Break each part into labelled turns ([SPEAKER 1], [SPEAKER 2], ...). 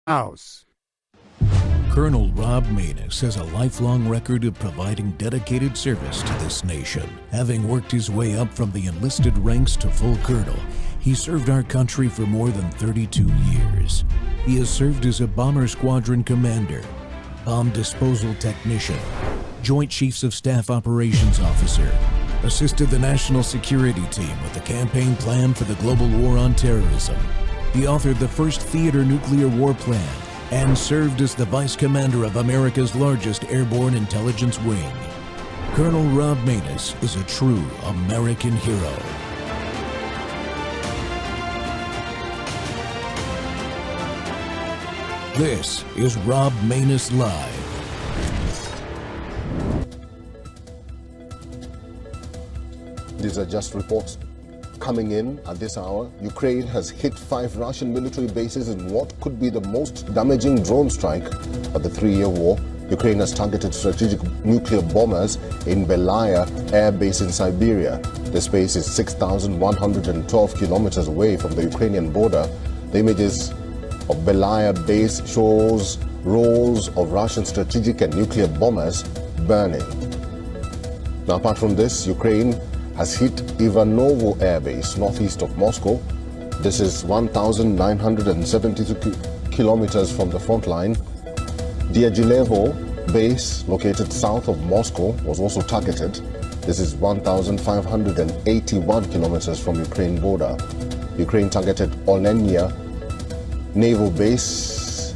[SPEAKER 1] House.
[SPEAKER 2] Colonel Rob Maness has a lifelong record of providing dedicated service to this nation. Having worked his way up from the enlisted ranks to full colonel, he served our country for more than 32 years. He has served as a bomber squadron commander, bomb disposal technician, Joint Chiefs of Staff Operations Officer, assisted the National Security Team with the campaign plan for the global war on terrorism. He authored the first theater nuclear war plan and served as the Vice Commander of America's largest airborne intelligence wing. Colonel Rob Maness is a true American hero. This is Rob Maness Live.
[SPEAKER 3] These are just reports coming in at this hour. Ukraine has hit 5 Russian military bases in what could be the most damaging drone strike of the 3-year war. Ukraine has targeted strategic nuclear bombers in Belaya Air Base in Siberia. This base is 6,112 kilometers away from the Ukrainian border. The images of Belaya Base shows rows of Russian strategic and nuclear bombers burning. Now, apart from this, Ukraine has hit Ivanovo Air Base, northeast of Moscow. This is 1,972 kilometers from the front line. Diaghilevo Base, located south of Moscow, was also targeted. This is 1,581 kilometers from Ukraine border. Ukraine targeted Olenia Naval Base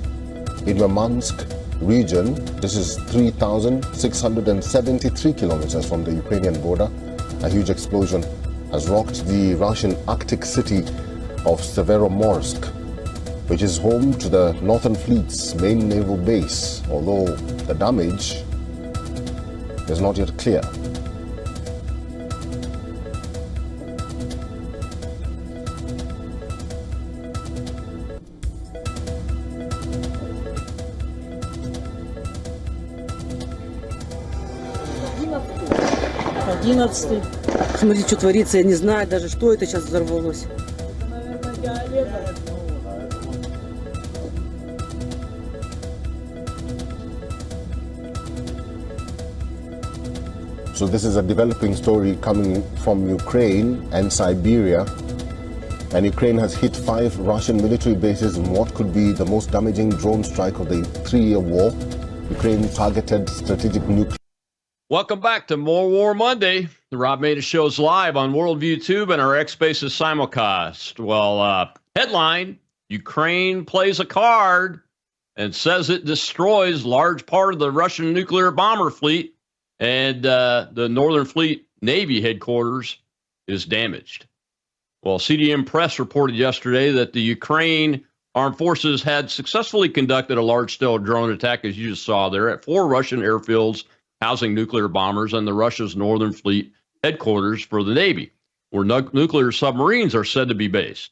[SPEAKER 3] in Murmansk region. This is 3,673 kilometers from the Ukrainian border. A huge explosion has rocked the Russian Arctic city of Severomorsk, which is home to the Northern Fleet's main naval base, although the damage is not yet clear.
[SPEAKER 4] Смотри, что творится, я не знаю даже, что это сейчас взорвалось.
[SPEAKER 3] So this is a developing story coming from Ukraine and Siberia. And Ukraine has hit 5 Russian military bases in what could be the most damaging drone strike of the 3-year war. Ukraine targeted strategic nuclear.
[SPEAKER 5] Welcome back to More War Monday. The Rob Maness Show is live on Worldview Tube and our X Spaces simulcast. Well, headline, Ukraine plays a card and says it destroys large part of the Russian nuclear bomber fleet, and the Northern Fleet Navy headquarters is damaged. Well, CDM Press reported yesterday that the Ukraine Armed Forces had successfully conducted a large-scale drone attack, as you just saw there, at 4 Russian airfields housing nuclear bombers and the Russia's Northern Fleet headquarters for the Navy, where nuclear submarines are said to be based.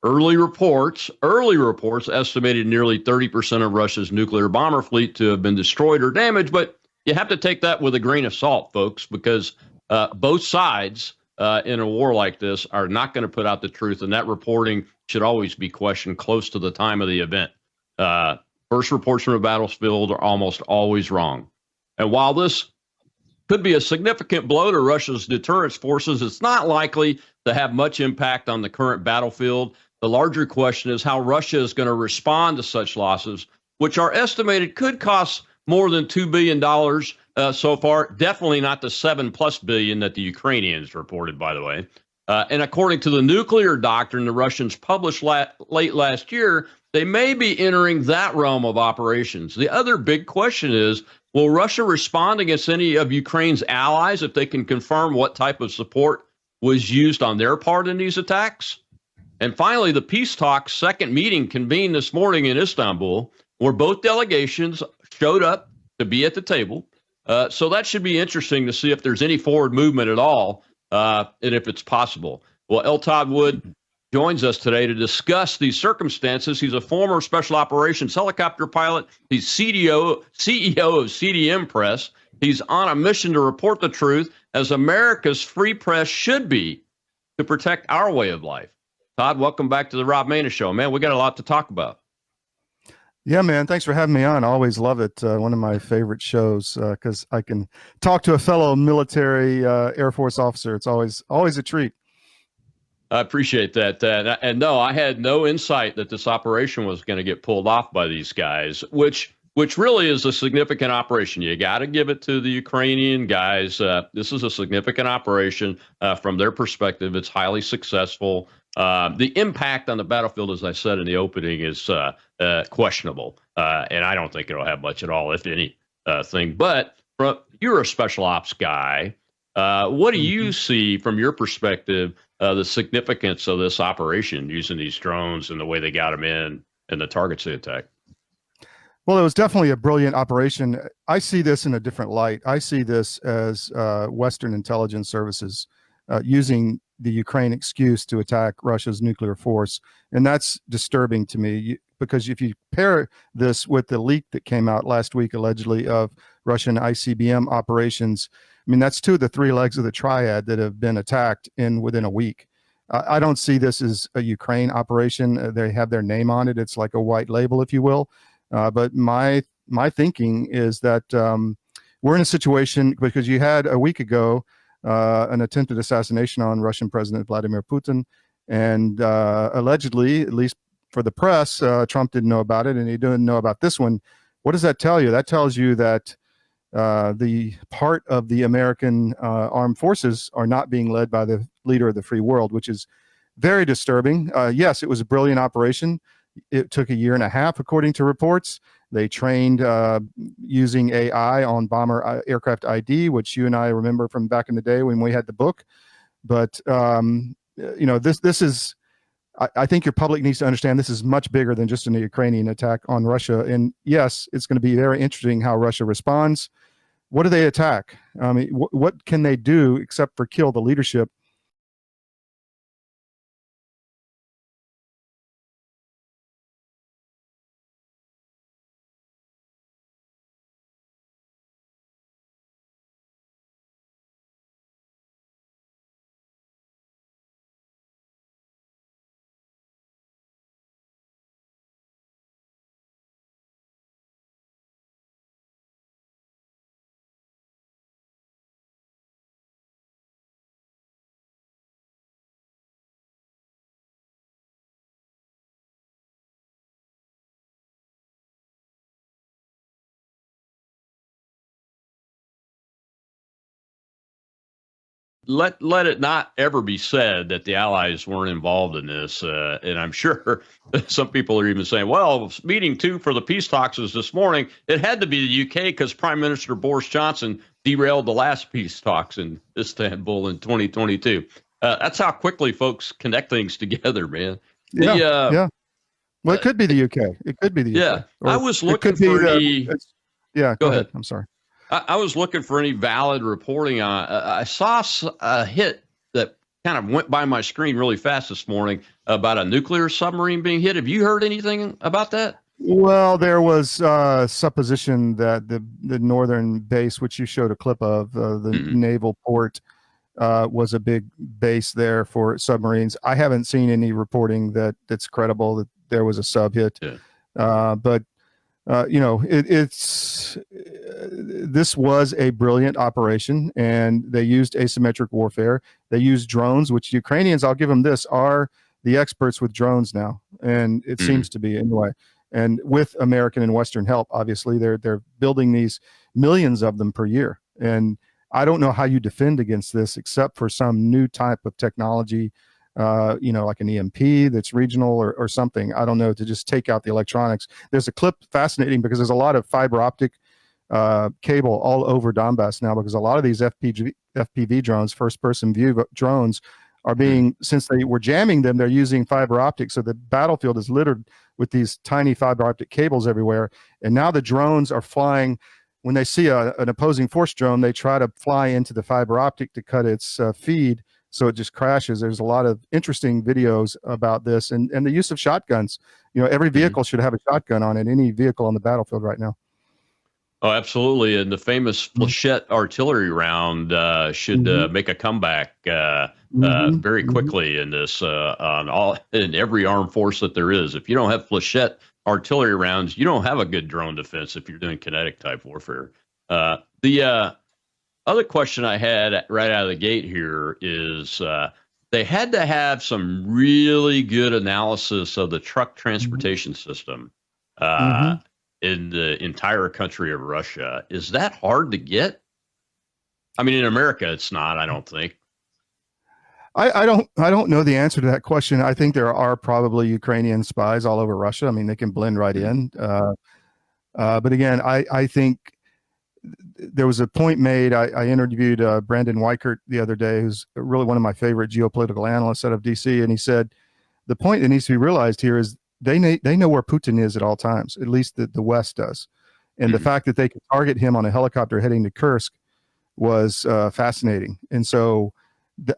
[SPEAKER 5] Early reports estimated nearly 30% of Russia's nuclear bomber fleet to have been destroyed or damaged, but you have to take that with a grain of salt, folks, because both sides in a war like this are not going to put out the truth, and that reporting should always be questioned close to the time of the event. First reports from the battlefield are almost always wrong. And while this could be a significant blow to Russia's deterrence forces, it's not likely to have much impact on the current battlefield. The larger question is how Russia is going to respond to such losses, which are estimated could cost more than $2 billion so far. Definitely not the $7+ billion that the Ukrainians reported, by the way. And according to the nuclear doctrine the Russians published late last year, they may be entering that realm of operations. The other big question is, will Russia respond against any of Ukraine's allies if they can confirm what type of support was used on their part in these attacks? And finally, the peace talks second meeting convened this morning in Istanbul, where both delegations showed up to be at the table. So that should be interesting to see if there's any forward movement at all, and if it's possible. Well, L. Todd Wood joins us today to discuss these circumstances. He's a former special operations helicopter pilot. He's CEO of CDM Press. He's on a mission to report the truth, as America's free press should be, to protect our way of life. Todd, welcome back to the Rob Maness Show. Man, we got a lot to talk about.
[SPEAKER 1] Yeah, man. Thanks for having me on. I always love it. One of my favorite shows because I can talk to a fellow military Air Force officer. It's always a treat.
[SPEAKER 5] I appreciate that. And no, I had no insight that this operation was going to get pulled off by these guys, which really is a significant operation. You got to give it to the Ukrainian guys. This is a significant operation from their perspective. It's highly successful. The impact on the battlefield, as I said in the opening, is questionable, and I don't think it'll have much at all, if any, thing. But you're a special ops guy. What do you see from your perspective the significance of this operation using these drones and the way they got them in and the targets they attacked?
[SPEAKER 1] Well, it was definitely a brilliant operation. I see this in a different light. I see this as Western intelligence services using the Ukraine excuse to attack Russia's nuclear force. And that's disturbing to me because if you pair this with the leak that came out last week, allegedly, of Russian ICBM operations, I mean, that's two of the three legs of the triad that have been attacked within a week. I don't see this as a Ukraine operation. They have their name on it. It's like a white label, if you will. But my thinking is that we're in a situation because you had a week ago an attempted assassination on Russian President Vladimir Putin, and allegedly, at least for the press, Trump didn't know about it, and he didn't know about this one. What does that tell you? That tells you that the part of the American armed forces are not being led by the leader of the free world, which is very disturbing. Yes, it was a brilliant operation. It took 1.5 years, according to reports. They trained using AI on bomber aircraft ID, which you and I remember from back in the day when we had the book. But this is. I think your public needs to understand this is much bigger than just a Ukrainian attack on Russia. And yes, it's going to be very interesting how Russia responds. What do they attack? I mean, what can they do except for kill the leadership?
[SPEAKER 5] Let it not ever be said that the Allies weren't involved in this. And I'm sure some people are even saying, well, meeting two for the peace talks was this morning. It had to be the UK because Prime Minister Boris Johnson derailed the last peace talks in Istanbul in 2022. That's how quickly folks connect things together, man.
[SPEAKER 1] Yeah. Well, it could be the UK. It could be the UK.
[SPEAKER 5] Yeah. I was looking for any.
[SPEAKER 1] Yeah. Go ahead. I'm sorry.
[SPEAKER 5] I was looking for any valid reporting on. I saw a hit that kind of went by my screen really fast this morning about a nuclear submarine being hit. Have you heard anything about that?
[SPEAKER 1] Well, there was supposition that the northern base, which you showed a clip of, the naval port, was a big base there for submarines. I haven't seen any reporting that's credible that there was a sub hit, but. This was a brilliant operation, and they used asymmetric warfare. They used drones, which Ukrainians, I'll give them this, are the experts with drones now, and it seems to be anyway. And with American and Western help, obviously, they're building these millions of them per year. And I don't know how you defend against this except for some new type of technology. Like an EMP that's regional or something, I don't know, to just take out the electronics. There's a clip fascinating because there's a lot of fiber optic cable all over Donbass now because a lot of these FPV drones, first person view drones, are being, since they were jamming them, they're using fiber optic. So the battlefield is littered with these tiny fiber optic cables everywhere. And now the drones are flying. When they see an opposing force drone, they try to fly into the fiber optic to cut its feed. So it just crashes. There's a lot of interesting videos about this and the use of shotguns. Every vehicle should have a shotgun on it, any vehicle on the battlefield right now.
[SPEAKER 5] Oh, absolutely. And the famous Flechette artillery round should make a comeback very quickly in this in every armed force that there is. If you don't have Flechette artillery rounds, you don't have a good drone defense if you're doing kinetic type warfare. The other question I had right out of the gate here is they had to have some really good analysis of the truck transportation system in the entire country of Russia. Is that hard to get? I mean, in America, it's not, I don't think.
[SPEAKER 1] I don't know the answer to that question. I think there are probably Ukrainian spies all over Russia. I mean, they can blend right in. But again, I think there was a point made. I interviewed Brandon Weichert the other day, who's really one of my favorite geopolitical analysts out of DC, and he said the point that needs to be realized here is they know where Putin is at all times. At least the West does, and the fact that they could target him on a helicopter heading to Kursk was fascinating. And so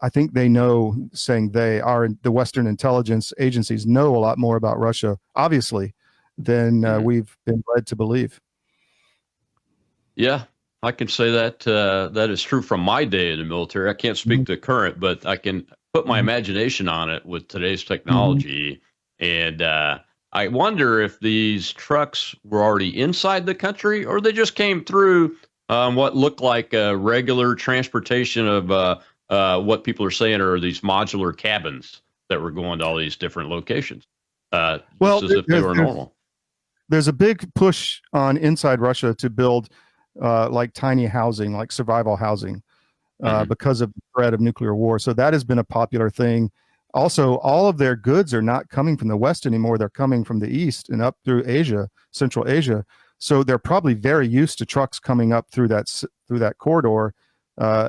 [SPEAKER 1] I think they know, saying they are, the Western intelligence agencies know a lot more about Russia, obviously, than we've been led to believe.
[SPEAKER 5] Yeah, I can say that that is true from my day in the military. I can't speak to current, but I can put my imagination on it with today's technology. And I wonder if these trucks were already inside the country, or they just came through what looked like a regular transportation of what people are saying are these modular cabins that were going to all these different locations. Well, just as if they were normal.
[SPEAKER 1] There's a big push on inside Russia to build like tiny housing, like survival housing, because of the threat of nuclear war. So that has been a popular thing. Also, all of their goods are not coming from the West anymore. They're coming from the East and up through Asia, Central Asia. So they're probably very used to trucks coming up through that corridor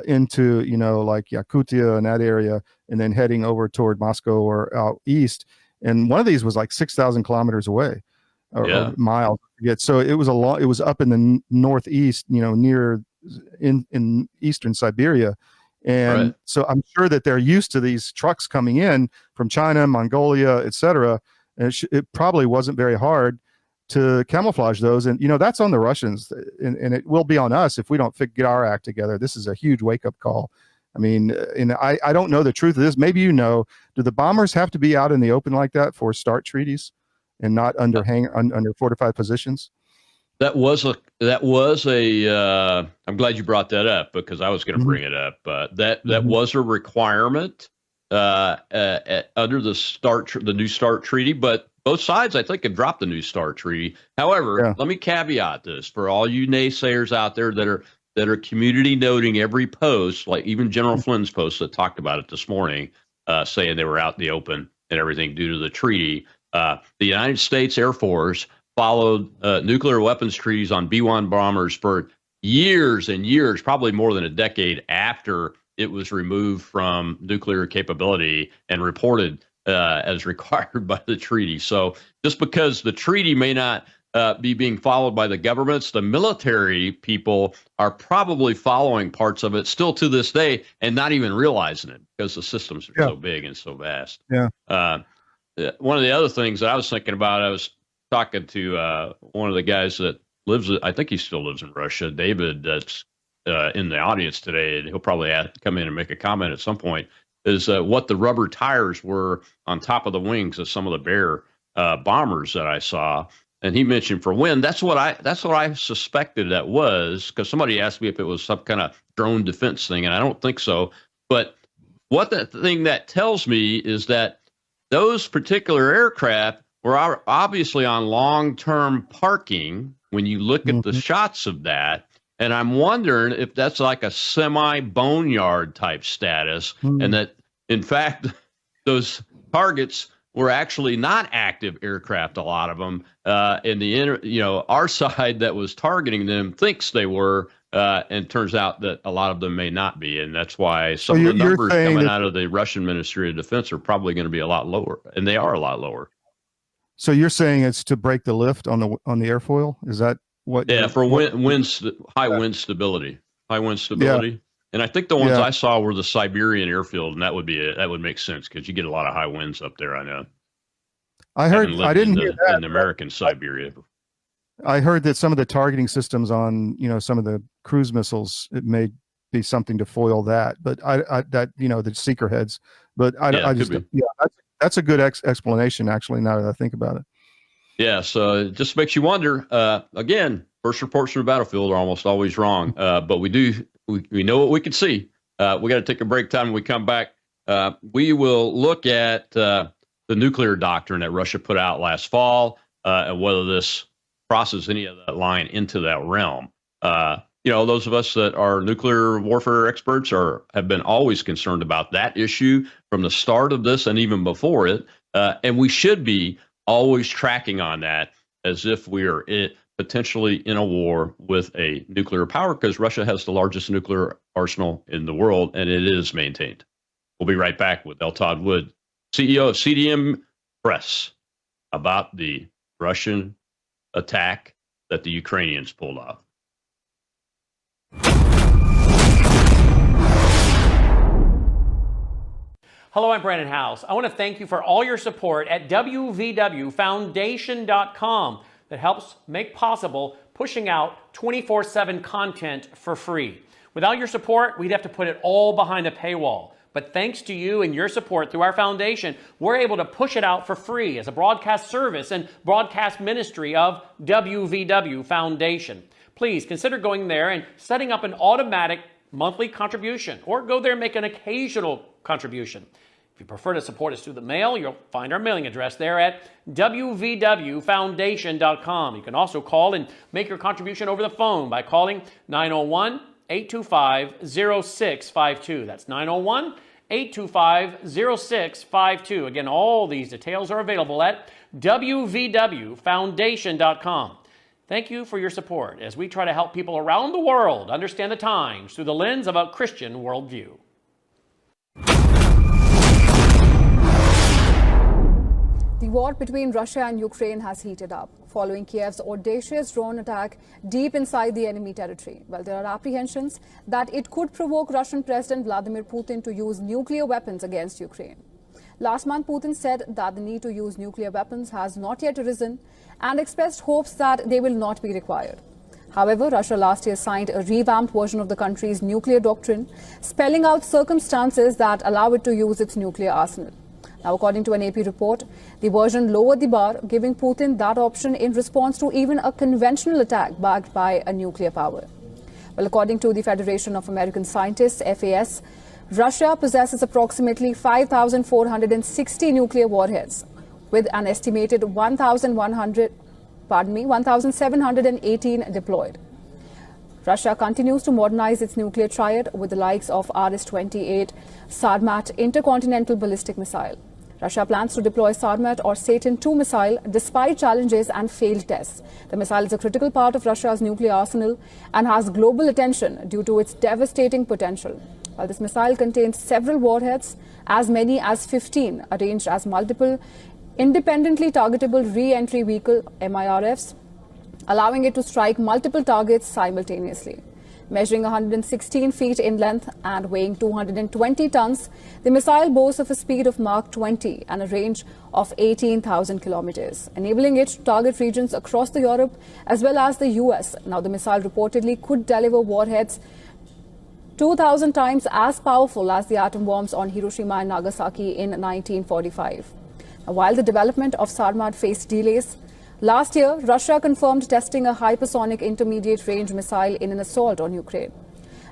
[SPEAKER 1] into, like Yakutia and that area, and then heading over toward Moscow or out east. And one of these was like 6,000 kilometers away, or miles. So it was it was up in the northeast, near in eastern Siberia. And so I'm sure that they're used to these trucks coming in from China, Mongolia, etc. And it probably wasn't very hard to camouflage those. And, that's on the Russians, and it will be on us if we don't get our act together. This is a huge wake-up call. I mean, and I don't know the truth of this. Maybe do the bombers have to be out in the open like that for START treaties and not under fortified positions?
[SPEAKER 5] That was a I'm glad you brought that up, because I was going to bring it up. That was a requirement under the New START treaty, but both sides, I think, have dropped the New START treaty. However, let me caveat this for all you naysayers out there that are community noting every post, like even General Flynn's post that talked about it this morning, saying they were out in the open and everything due to the treaty. The United States Air Force followed nuclear weapons treaties on B-1 bombers for years and years, probably more than a decade after it was removed from nuclear capability and reported as required by the treaty. So just because the treaty may not be being followed by the governments, the military people are probably following parts of it still to this day and not even realizing it, because the systems are so big and so vast. One of the other things that I was thinking about, I was talking to one of the guys that I think he still lives in Russia, David, that's in the audience today, and he'll probably come in and make a comment at some point, is what the rubber tires were on top of the wings of some of the Bear bombers that I saw. And he mentioned for wind. That's what I suspected that was, because somebody asked me if it was some kind of drone defense thing, and I don't think so. But what the thing that tells me is that those particular aircraft were obviously on long-term parking when you look at the shots of that. And I'm wondering if that's like a semi-boneyard type status, and that, in fact, those targets were actually not active aircraft, a lot of them. And our side that was targeting them thinks they were, and turns out that a lot of them may not be. And that's why some of the numbers coming out of the Russian Ministry of Defense are probably going to be a lot lower, and they are a lot lower.
[SPEAKER 1] So you're saying it's to break the lift on the airfoil? Is that what?
[SPEAKER 5] Yeah, for high wind stability. Yeah. And I think the ones I saw were the Siberian airfield, and that would make sense, because you get a lot of high winds up there. I know.
[SPEAKER 1] I didn't hear that
[SPEAKER 5] in American Siberia.
[SPEAKER 1] I heard that some of the targeting systems on some of the cruise missiles, it may be something to foil that, but the seeker heads. But that's a good explanation, actually, now that I think about it.
[SPEAKER 5] Yeah, so it just makes you wonder. Again, first reports from the battlefield are almost always wrong, but we know what we can see. We got to take a break. Time when we come back, we will look at the nuclear doctrine that Russia put out last fall, and whether this crosses any of that line into that realm. Those of us that are nuclear warfare experts have been always concerned about that issue from the start of this and even before it, and we should be always tracking on that as if we are potentially in a war with a nuclear power, because Russia has the largest nuclear arsenal in the world, and it is maintained. We'll be right back with L. Todd Wood, CEO of CDM Press, about the Russian attack that the Ukrainians pulled off.
[SPEAKER 6] Hello, I'm Brandon House. I want to thank you for all your support at WVWFoundation.com that helps make possible pushing out 24/7 content for free. Without your support, we'd have to put it all behind a paywall. But thanks to you and your support through our foundation, we're able to push it out for free as a broadcast service and broadcast ministry of WVW Foundation. Please consider going there and setting up an automatic monthly contribution, or go there and make an occasional contribution. If you prefer to support us through the mail, you'll find our mailing address there at wvwfoundation.com. You can also call and make your contribution over the phone by calling 901-825-0652. That's 901-825-0652. Again, all these details are available at wvwfoundation.com. Thank you for your support as we try to help people around the world understand the times through the lens of a Christian worldview.
[SPEAKER 7] The war between Russia and Ukraine has heated up following Kiev's audacious drone attack deep inside the enemy territory. Well, there are apprehensions that it could provoke Russian President Vladimir Putin to use nuclear weapons against Ukraine. Last month, Putin said that the need to use nuclear weapons has not yet arisen and expressed hopes that they will not be required. However, Russia last year signed a revamped version of the country's nuclear doctrine, spelling out circumstances that allow it to use its nuclear arsenal. Now, according to an AP report, the version lowered the bar, giving Putin that option in response to even a conventional attack backed by a nuclear power. Well, according to the Federation of American Scientists, FAS, Russia possesses approximately 5,460 nuclear warheads, with an estimated 1,718 deployed. Russia continues to modernize its nuclear triad with the likes of RS-28 Sarmat intercontinental ballistic missile. Russia plans to deploy Sarmat or Satan II missile despite challenges and failed tests. The missile is a critical part of Russia's nuclear arsenal and has global attention due to its devastating potential. While this missile contains several warheads, as many as 15 arranged as multiple independently targetable re-entry vehicle MIRFs, allowing it to strike multiple targets simultaneously. Measuring 116 feet in length and weighing 220 tons, the missile boasts of a speed of Mach 20 and a range of 18,000 kilometers, enabling it to target regions across Europe as well as the US. Now, the missile reportedly could deliver warheads 2,000 times as powerful as the atom bombs on Hiroshima and Nagasaki in 1945. Now, while the development of Sarmat faced delays, last year, Russia confirmed testing a hypersonic intermediate-range missile in an assault on Ukraine.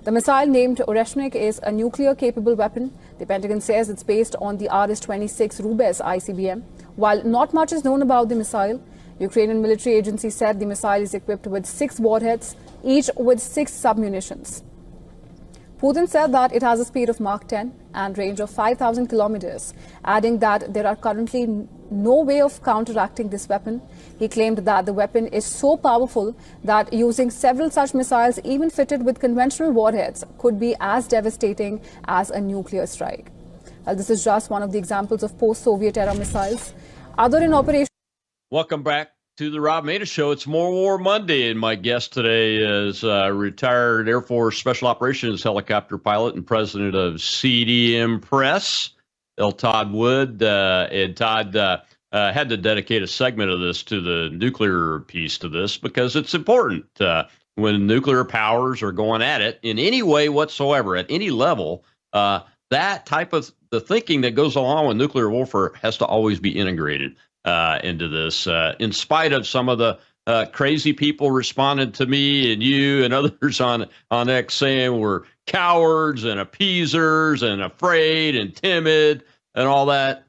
[SPEAKER 7] The missile, named Oreshnik, is a nuclear-capable weapon. The Pentagon says it's based on the RS-26 Rubez ICBM. While not much is known about the missile, Ukrainian military agency said the missile is equipped with 6 warheads, each with 6 submunitions. Putin said that it has a speed of Mach 10 and range of 5,000 kilometers, adding that there are currently no way of counteracting this weapon. He claimed that the weapon is so powerful that using several such missiles, even fitted with conventional warheads, could be as devastating as a nuclear strike. Well, this is just one of the examples of post-Soviet era missiles. Other in operation.
[SPEAKER 5] Welcome back to the Rob Maness Show. It's More War Monday, and my guest today is retired Air Force Special Operations helicopter pilot and president of CDM Press, L. Todd Wood. And Todd had to dedicate a segment of this to the nuclear piece to this because it's important. When nuclear powers are going at it in any way whatsoever, at any level, that type of the thinking that goes along with nuclear warfare has to always be integrated. into this, in spite of some of the crazy people responding to me and you and others on X saying we're cowards and appeasers and afraid and timid and all that.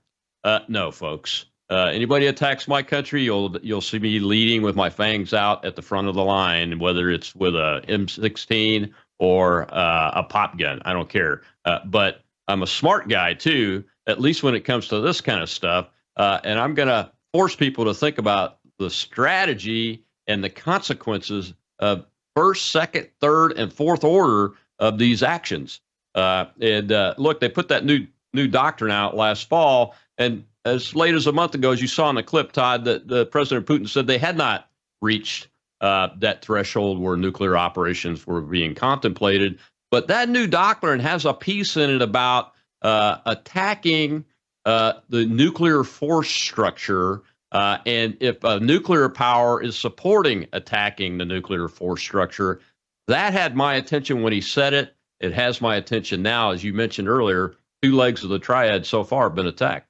[SPEAKER 5] No, folks. Anybody attacks my country, you'll see me leading with my fangs out at the front of the line, whether it's with a M16 or a pop gun. I don't care. But I'm a smart guy too, at least when it comes to this kind of stuff. And I'm going to force people to think about the strategy and the consequences of first, second, third, and fourth order of these actions. And look, they put that new doctrine out last fall, and as late as a month ago, as you saw in the clip, Todd, that the President Putin said they had not reached that threshold where nuclear operations were being contemplated. But that new doctrine has a piece in it about attacking the nuclear force structure. And if a nuclear power is supporting attacking the nuclear force structure, that had my attention when he said it. It has my attention now. As you mentioned earlier, 2 legs of the triad so far have been attacked.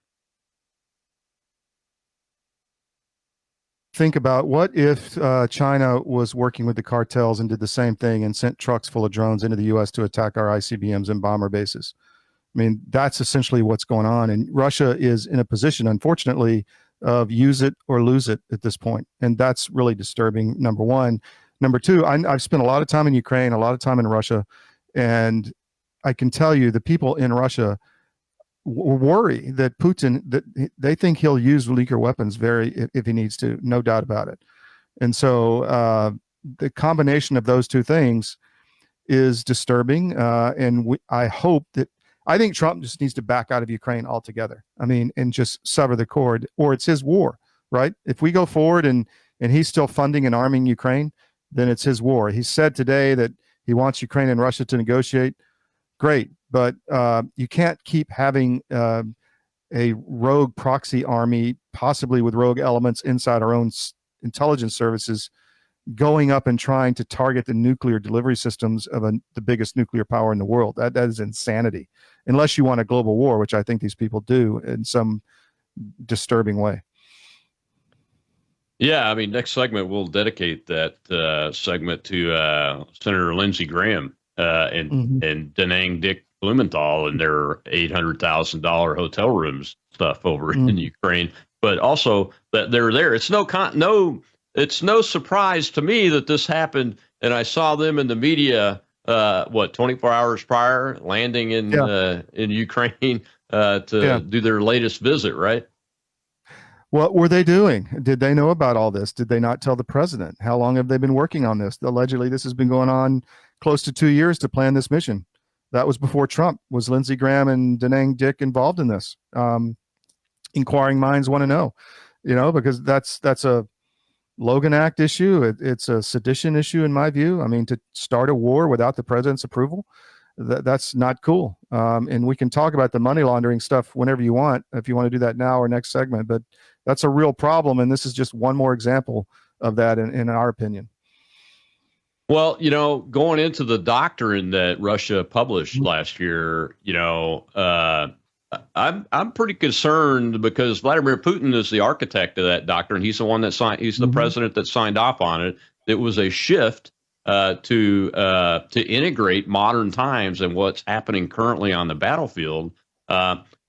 [SPEAKER 1] Think about what if China was working with the cartels and did the same thing and sent trucks full of drones into the U.S. to attack our ICBMs and bomber bases. I mean, that's essentially what's going on. And Russia is in a position, unfortunately, of use it or lose it at this point. And that's really disturbing, number one. Number two, I've spent a lot of time in Ukraine, a lot of time in Russia, and I can tell you the people in Russia worry that Putin, that they think he'll use nuclear weapons if he needs to, no doubt about it. And so the combination of those two things is disturbing. And I think Trump just needs to back out of Ukraine altogether. I mean, and just sever the cord, or it's his war, right? If we go forward and he's still funding and arming Ukraine, then it's his war. He said today that he wants Ukraine and Russia to negotiate. Great. But you can't keep having a rogue proxy army, possibly with rogue elements inside our own intelligence services, going up and trying to target the nuclear delivery systems of the biggest nuclear power in the world. That is insanity, unless you want a global war, which I think these people do in some disturbing way.
[SPEAKER 5] Yeah, I mean, next segment, we'll dedicate that segment to Senator Lindsey Graham and Da Nang Dick Blumenthal and their $800,000 hotel rooms stuff over in Ukraine, but also that they're there. It's it's no surprise to me that this happened, and I saw them in the media 24 hours prior, landing in Ukraine to do their latest visit, right?
[SPEAKER 1] What were they doing? Did they know about all this? Did they not tell the president? How long have they been working on this? Allegedly, this has been going on close to 2 years to plan this mission. That was before Trump. Was Lindsey Graham and Da Nang Dick involved in this? Inquiring minds want to know, because that's a Logan Act issue. It's a sedition issue, in my view. I mean, to start a war without the president's approval, that's not cool. And we can talk about the money laundering stuff whenever you want, if you want to do that now or next segment. But that's a real problem, and this is just one more example of that, in our opinion.
[SPEAKER 5] Well, going into the doctrine that Russia published last year, I'm pretty concerned because Vladimir Putin is the architect of that doctrine. He's the one that signed. He's the president that signed off on it. It was a shift to integrate modern times and what's happening currently on the battlefield.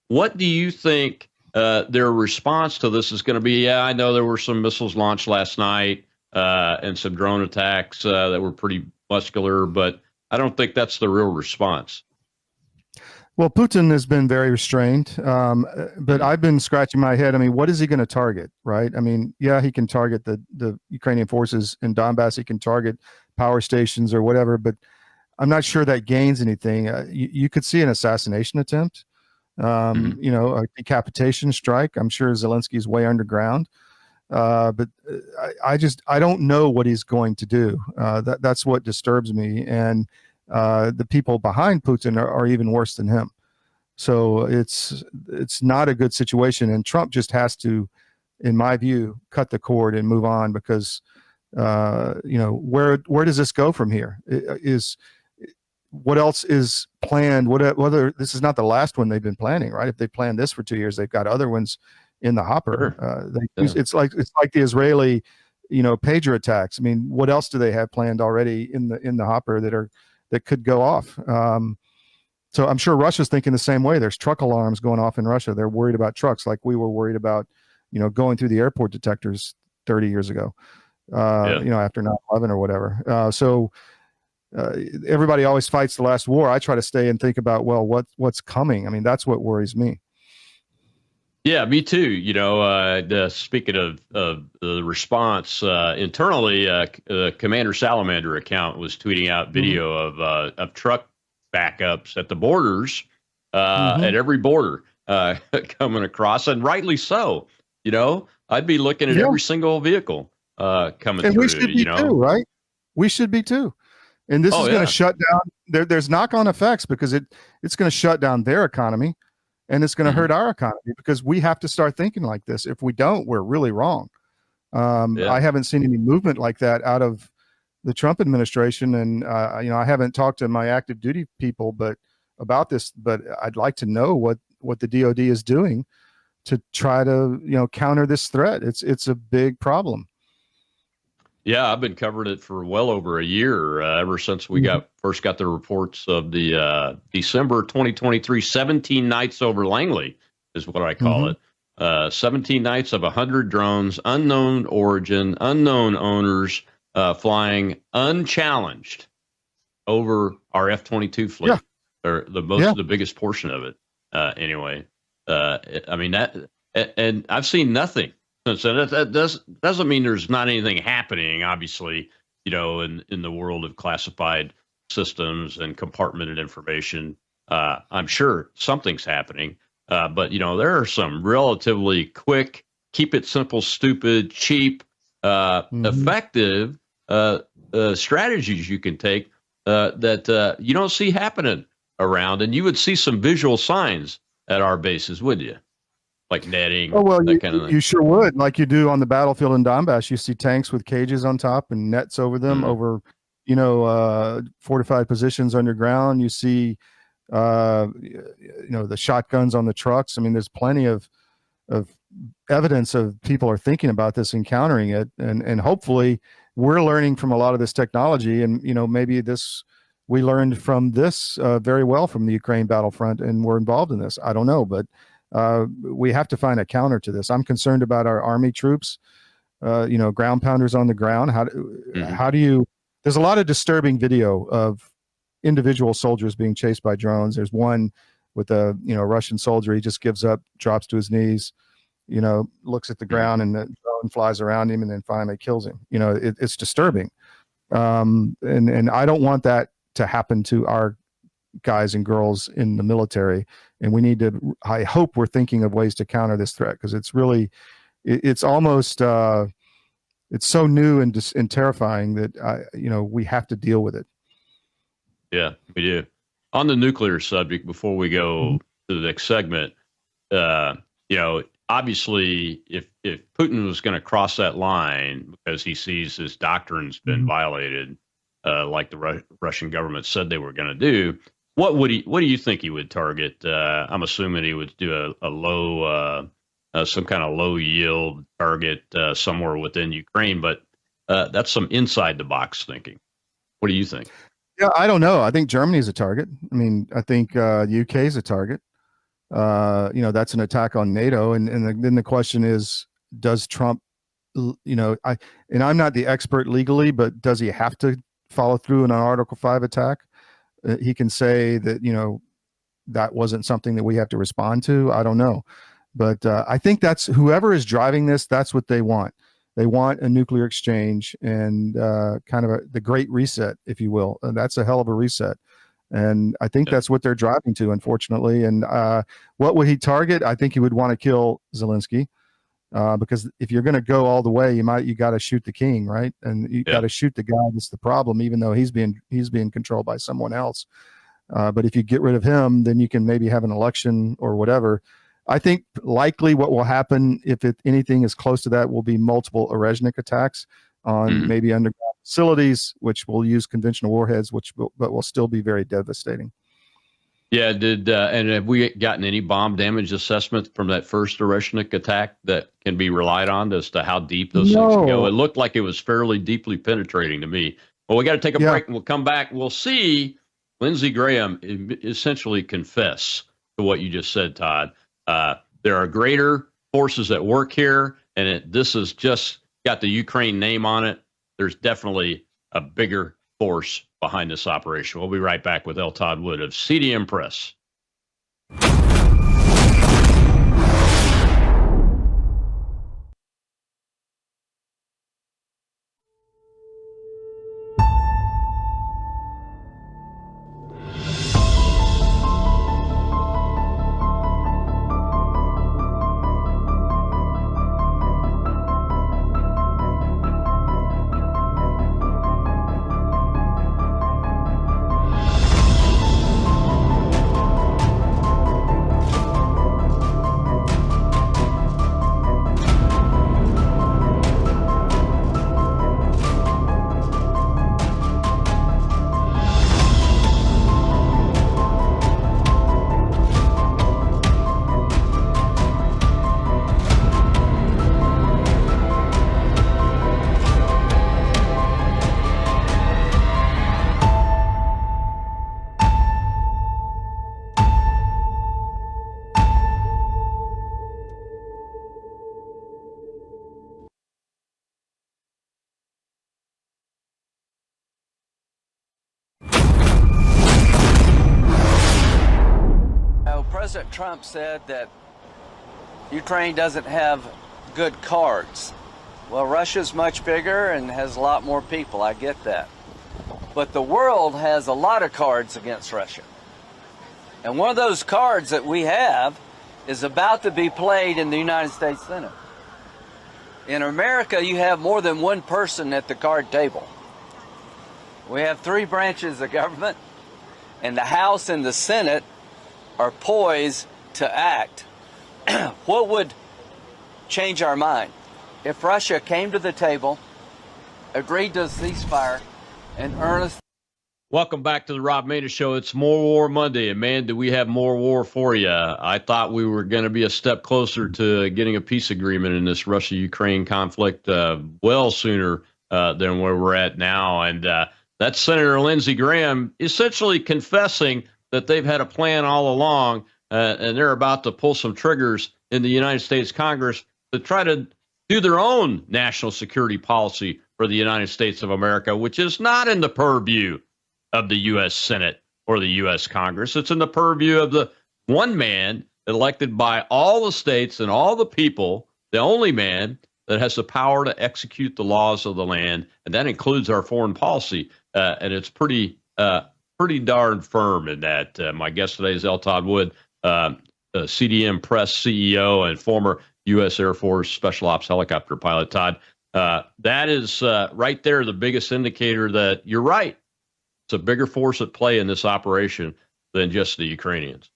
[SPEAKER 5] What do you think their response to this is going to be? Yeah, I know there were some missiles launched last night. And some drone attacks that were pretty muscular, but I don't think that's the real response.
[SPEAKER 1] Well, Putin has been very restrained, but I've been scratching my head. I mean, what is he going to target, right? I mean, yeah, he can target the Ukrainian forces in Donbass. He can target power stations or whatever, but I'm not sure that gains anything. You could see an assassination attempt, a decapitation strike. I'm sure Zelensky's way underground. But I don't know what he's going to do. That's what disturbs me. And the people behind Putin are even worse than him. So it's not a good situation. And Trump just has to, in my view, cut the cord and move on because, where does this go from here? What else is planned? Whether this is not the last one they've been planning, right? If they planned this for 2 years, they've got other ones in the hopper.
[SPEAKER 5] Yeah.
[SPEAKER 1] It's like the Israeli, pager attacks. I mean, what else do they have planned already in the hopper that could go off? So I'm sure Russia's thinking the same way. There's truck alarms going off in Russia. They're worried about trucks, like we were worried about, going through the airport detectors 30 years ago, after 9/11 or whatever. So everybody always fights the last war. I try to stay and think about, well, what's coming. I mean, that's what worries me.
[SPEAKER 5] Yeah, me too. Speaking of the response internally, Commander Salamander account was tweeting out video of truck backups at the borders, at every border coming across, and rightly so. I'd be looking at every single vehicle coming
[SPEAKER 1] and
[SPEAKER 5] through.
[SPEAKER 1] We should be too, right? We should be too. And this is going to shut down. There's knock-on effects because it's going to shut down their economy. And it's going to hurt our economy because we have to start thinking like this. If we don't, we're really wrong. I haven't seen any movement like that out of the Trump administration. And, I haven't talked to my active duty people about this, but I'd like to know what the DOD is doing to try to, counter this threat. It's a big problem.
[SPEAKER 5] Yeah, I've been covering it for well over a year, ever since we first got the reports of the December 2023 17 nights over Langley is what I call it. 17 nights of 100 drones, unknown origin, unknown owners, flying unchallenged over our F-22 fleet, or the biggest portion of it. Anyway, I mean that, and I've seen nothing. So that doesn't mean there's not anything happening, obviously, in the world of classified systems and compartmented information. I'm sure something's happening, but there are some relatively quick, keep it simple, stupid, cheap, effective strategies you can take that you don't see happening around, and you would see some visual signs at our bases, would you? Like netting.
[SPEAKER 1] Oh, well,
[SPEAKER 5] that kind of thing.
[SPEAKER 1] You sure would. Like you do on the battlefield in Donbass. You see tanks with cages on top and nets over them, over, fortified positions underground. You see, the shotguns on the trucks. I mean, there's plenty of evidence of people are thinking about this, encountering it. And hopefully we're learning from a lot of this technology. And, maybe we learned from this very well from the Ukraine battlefront, and we're involved in this. I don't know, but we have to find a counter to this. I'm concerned about our Army troops, ground pounders on the ground. How do you, there's a lot of disturbing video of individual soldiers being chased by drones. There's one with a, Russian soldier. He just gives up, drops to his knees, looks at the ground, and the drone flies around him and then finally kills him. It's disturbing. And I don't want that to happen to our guys and girls in the military. And we need to, I hope we're thinking of ways to counter this threat, because it's really, it's almost, it's so new and terrifying that, we have to deal with it.
[SPEAKER 5] Yeah, we do. On the nuclear subject, before we go to the next segment, obviously if Putin was going to cross that line because he sees his doctrine's been violated, like the Russian government said they were going to do, what do you think he would target? I'm assuming he would do a low, some kind of low yield target somewhere within Ukraine, but that's some inside the box thinking. What do you think?
[SPEAKER 1] Yeah, I don't know. I think Germany's a target. I mean, I think UK is a target. That's an attack on NATO. And then the question is, does Trump, I'm not the expert legally, but does he have to follow through on an Article 5 attack? He can say that, that wasn't something that we have to respond to. I don't know. But I think that's whoever is driving this, that's what they want. They want a nuclear exchange and kind of the great reset, if you will. And that's a hell of a reset. And I think that's what they're driving to, unfortunately. And what would he target? I think he would want to kill Zelensky, because if you're going to go all the way, you got to shoot the king, right? And you got to shoot the guy that's the problem, even though he's being controlled by someone else. But if you get rid of him, then you can maybe have an election or whatever. I think likely what will happen, if anything is close to that, will be multiple Orezhnik attacks on maybe underground facilities, which will use conventional warheads, but will still be very devastating.
[SPEAKER 5] Yeah, and have we gotten any bomb damage assessment from that first Oreshnik attack that can be relied on as to how deep those things can go?
[SPEAKER 1] No.
[SPEAKER 5] It looked like it was fairly deeply penetrating to me. Well, we got to take a
[SPEAKER 1] Yeah.
[SPEAKER 5] break and we'll come back. We'll see Lindsey Graham essentially confess to what you just said, Todd. There are greater forces at work here, and this has just got the Ukraine name on it. There's definitely a bigger force behind this operation. We'll be right back with L. Todd Wood of CDM Press.
[SPEAKER 8] President Trump said that Ukraine doesn't have good cards. Well, Russia's much bigger and has a lot more people. I get that. But the world has a lot of cards against Russia. And one of those cards that we have is about to be played in the United States Senate. In America, you have more than one person at the card table. We have three branches of government, and the House and the Senate are poised to act. What would change our mind if Russia came to the table, agreed to a ceasefire, and earnestly...
[SPEAKER 5] Welcome back to the Rob Maness Show. It's More War Monday, and man, do we have more war for you. I thought we were going to be a step closer to getting a peace agreement in this Russia-Ukraine conflict well sooner than where we're at now. And that's Senator Lindsey Graham essentially confessing that they've had a plan all along, and they're about to pull some triggers in the United States Congress to try to do their own national security policy for the United States of America, which is not in the purview of the U.S. Senate or the U.S. Congress. It's in the purview of the one man elected by all the states and all the people, the only man that has the power to execute the laws of the land, and that includes our foreign policy. And it's pretty darn firm in that. My guest today is L. Todd Wood, CDM Press CEO and former U.S. Air Force Special Ops helicopter pilot. Todd, that is right there the biggest indicator that you're right. It's a bigger force at play in this operation than just the Ukrainians.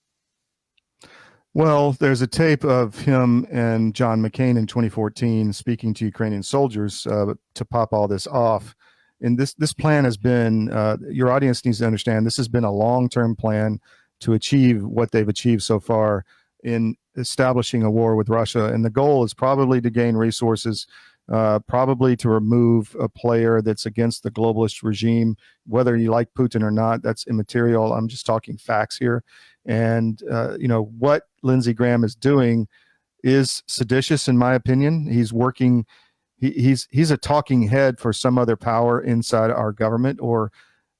[SPEAKER 1] Well, there's a tape of him and John McCain in 2014 speaking to Ukrainian soldiers to pop all this off. And this plan has been, your audience needs to understand, this has been a long-term plan to achieve what they've achieved so far in establishing a war with Russia. And the goal is probably to gain resources, probably to remove a player that's against the globalist regime. Whether you like Putin or not, that's immaterial. I'm just talking facts here. And, what Lindsey Graham is doing is seditious, in my opinion. He's working... He's a talking head for some other power inside our government, or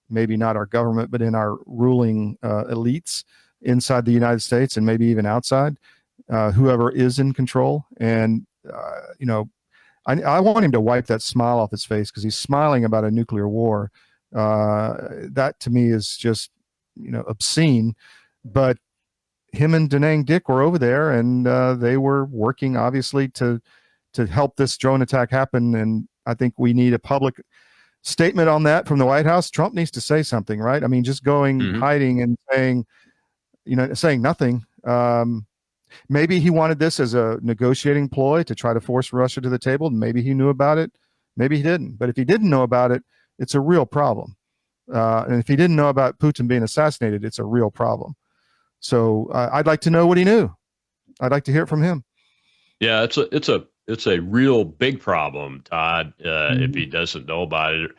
[SPEAKER 1] maybe not our government, but in our ruling elites inside the United States and maybe even outside, whoever is in control. And, I want him to wipe that smile off his face because he's smiling about a nuclear war. That to me is just, obscene. But him and Da Nang Dick were over there, and they were working obviously to help this drone attack happen. And I think we need a public statement on that from the White House. Trump needs to say something, right? I mean, just going hiding and saying nothing. Maybe he wanted this as a negotiating ploy to try to force Russia to the table. Maybe he knew about it. Maybe he didn't. But if he didn't know about it, it's a real problem. And if he didn't know about Putin being assassinated, it's a real problem. So I'd like to know what he knew. I'd like to hear it from him.
[SPEAKER 5] Yeah, it's a real big problem, Todd. If he doesn't know about it,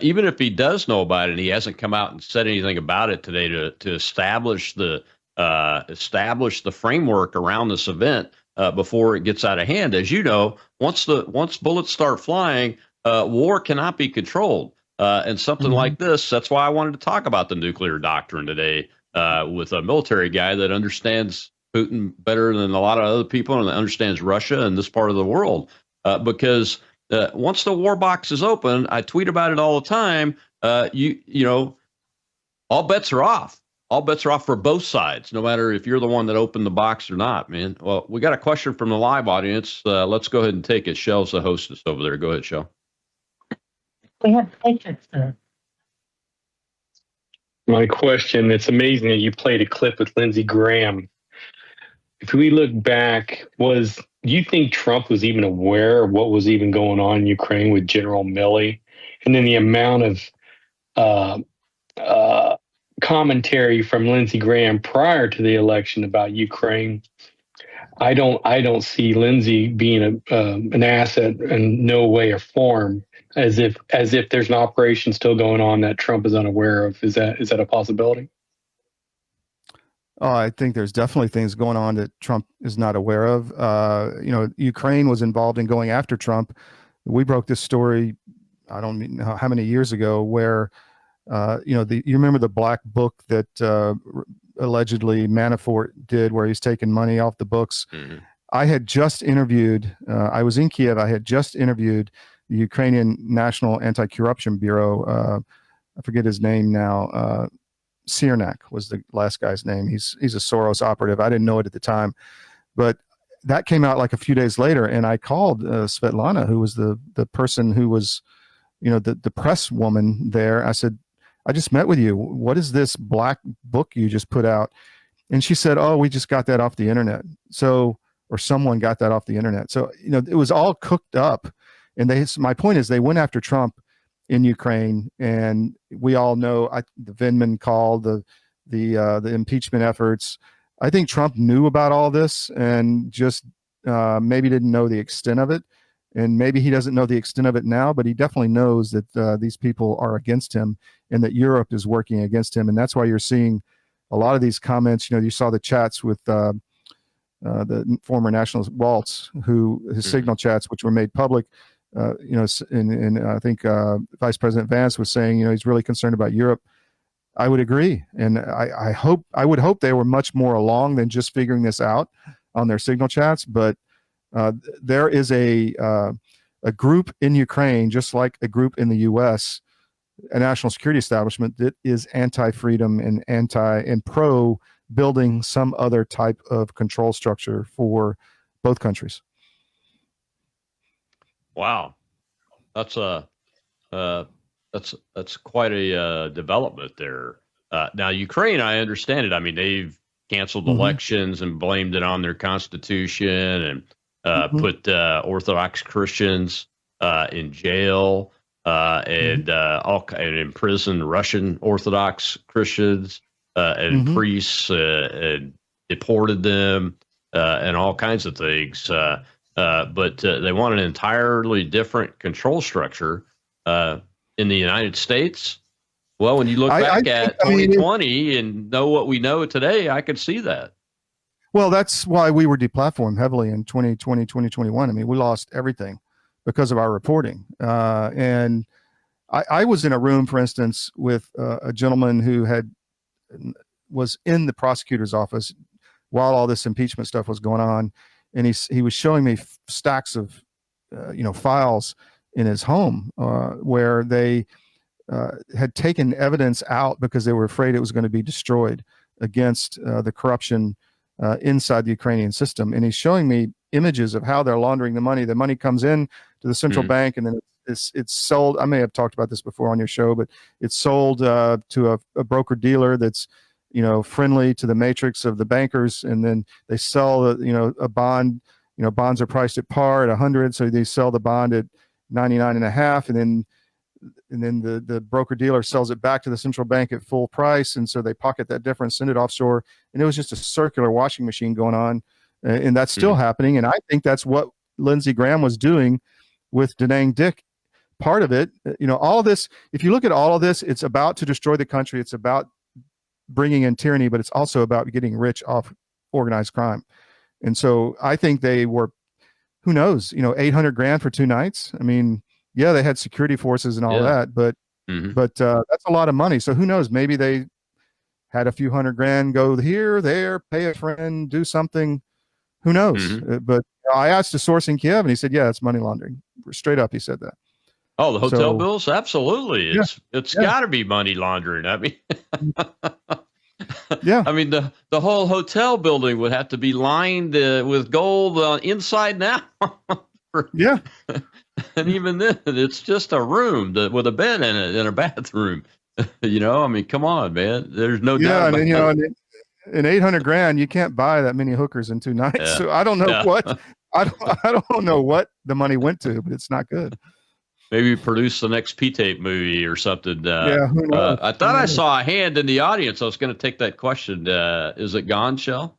[SPEAKER 5] even if he does know about it, and he hasn't come out and said anything about it today to establish the framework around this event before it gets out of hand. As you know, once bullets start flying, war cannot be controlled. And something like this, that's why I wanted to talk about the nuclear doctrine today with a military guy that understands Putin better than a lot of other people and understands Russia and this part of the world. Because once the war box is open, I tweet about it all the time. You know, all bets are off. All bets are off for both sides, no matter if you're the one that opened the box or not, man. Well, we got a question from the live audience. Let's go ahead and take it. Shell's the hostess over there. Go ahead, Shell.
[SPEAKER 9] My question, it's amazing that you played a clip with Lindsey Graham. If we look back, do you think Trump was even aware of what was even going on in Ukraine with General Milley? And then the amount of commentary from Lindsey Graham prior to the election about Ukraine. I don't see Lindsey being an asset in no way or form, as if there's an operation still going on that Trump is unaware of. Is that a possibility?
[SPEAKER 1] Oh, I think there's definitely things going on that Trump is not aware of. You know, Ukraine was involved in going after Trump. We broke this story, I don't know how many years ago, where you know, you remember the black book that allegedly Manafort did, where he's taking money off the books. I had just interviewed, I was in Kiev, I had just interviewed the Ukrainian National Anti-Corruption Bureau. I forget his name now. Cernak was the last guy's name. He's a Soros operative. I didn't know it at the time, but that came out like a few days later. And I called Svetlana, who was the person who was, you know, the press woman there. I said, I just met with you. What is this black book you just put out? And she said, oh, we just got that off the internet. So, or someone got that off the internet. So, you know, it was all cooked up. And my point is, they went after Trump in Ukraine, and we all know the Vindman call, the impeachment efforts. I think Trump knew about all this and just maybe didn't know the extent of it. And maybe he doesn't know the extent of it now, but he definitely knows that these people are against him and that Europe is working against him. And that's why you're seeing a lot of these comments. You know, you saw the chats with the former nationalist Waltz, his signal chats, which were made public. You know, and I think Vice President Vance was saying, you know, he's really concerned about Europe. I would agree. And I would hope they were much more along than just figuring this out on their signal chats. But there is a group in Ukraine, just like a group in the U.S., a national security establishment that is anti-freedom and pro building some other type of control structure for both countries.
[SPEAKER 5] Wow, that's quite a development there. Now, Ukraine, I understand it. I mean, they've canceled elections and blamed it on their constitution and put Orthodox Christians in jail and imprisoned Russian Orthodox Christians and priests and deported them and all kinds of things. But they want an entirely different control structure in the United States. Well, when you look back at 2020 and know what we know today, I could see that.
[SPEAKER 1] Well, that's why we were deplatformed heavily in 2020, 2021. I mean, we lost everything because of our reporting. And I was in a room, for instance, with a gentleman who was in the prosecutor's office while all this impeachment stuff was going on. And he was showing me stacks of, files in his home where they had taken evidence out because they were afraid it was going to be destroyed against the corruption inside the Ukrainian system. And he's showing me images of how they're laundering the money. The money comes in to the central bank, and then it's sold. I may have talked about this before on your show, but it's sold to a broker dealer that's, friendly to the matrix of the bankers, and then they sell a bond. Bonds are priced at par at 100, so they sell the bond at 99.5, and then and then the broker dealer sells it back to the central bank at full price, and so they pocket that difference, send it offshore, and it was just a circular washing machine going on, and that's still happening. And I think that's what Lindsey Graham was doing with Da Nang Dick. Part of it, all of this, if you look at all of this, it's about to destroy the country. It's about bringing in tyranny, but it's also about getting rich off organized crime. And so I think they were, who knows, $800,000 for 2 nights. I mean, yeah, they had security forces and all that, but that's a lot of money. So who knows? Maybe they had a few $100,000 go here, there, pay a friend, do something. Who knows? But I asked a source in Kiev, and he said, "Yeah, it's money laundering." Straight up, he said that.
[SPEAKER 5] Oh, the hotel bills? Absolutely. It's got to be money laundering. I mean,
[SPEAKER 1] yeah.
[SPEAKER 5] I mean, the whole hotel building would have to be lined with gold inside now.
[SPEAKER 1] Yeah.
[SPEAKER 5] And even then, it's just a room with a bed in it and a bathroom. I mean, come on, man. There's no doubt.
[SPEAKER 1] Yeah, and in $800,000, you can't buy that many hookers in 2 nights.
[SPEAKER 5] Yeah.
[SPEAKER 1] So I don't know what I don't know what the money went to, but it's not good.
[SPEAKER 5] Maybe produce the next P-tape movie or something.
[SPEAKER 1] Who knows?
[SPEAKER 5] I thought I saw a hand in the audience. I was going to take that question. Is it gone, Shell?